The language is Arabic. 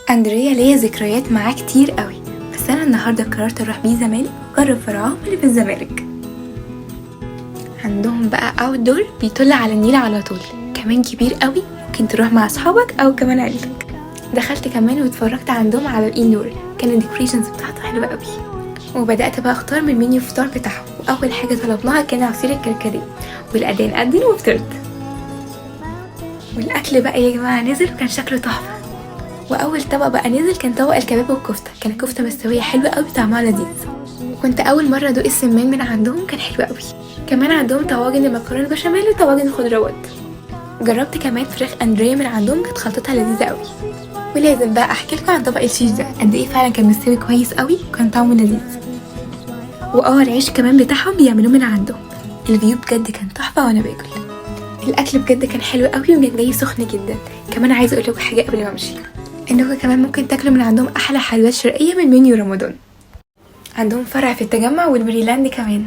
اندريا ليا ذكريات معاه كتير قوي، بس انا النهارده قررت اروح بيه زمالك واجرب فرعهم اللي في الزمالك. عندهم بقى اوت دور بيطل على النيل على طول، كمان كبير قوي، ممكن تروح مع اصحابك او كمان عيلتك. دخلت كمان واتفرجت عندهم على الاندور، كان الديكوريشنز بتاعته حلوه قوي. وبدات بقى اختار من المنيو الفطار بتاعهم، واول حاجه طلبناها كان عصير الكركديه، والأذان أذن وفطرت. والاكل بقى يا جماعه نزل وكان شكله تحفه. واول طبق بقى نزل كان طبق الكباب والكفته، كان الكفته مستويه حلوه قوي طعمها لذيذ. كنت اول مره ادوق السمان من عندهم، كان حلو قوي. كمان عندهم طواجن المكرونه البشاميل وطواجن الخضروات. جربت كمان فراخ اندريا من عندهم، كانت خلطتها لذيذه قوي. ولازم بقى احكي لكم عن طبق الشيش ده، قد ايه فعلا كان مستوي كويس قوي وكان طعمه لذيذ. العيش كمان بتاعهم بيعملوه من عندهم. الفيو بجد كان تحفه وانا باكل. الاكل بجد كان حلو قوي وكان جاي سخن جدا. كمان عايزه اقول لكم حاجه قبل ما امشي، انكم كمان ممكن تاكلوا من عندهم احلى حلويات شرقيه من منيو رمضان. عندهم فرع في التجمع والميريلاند كمان.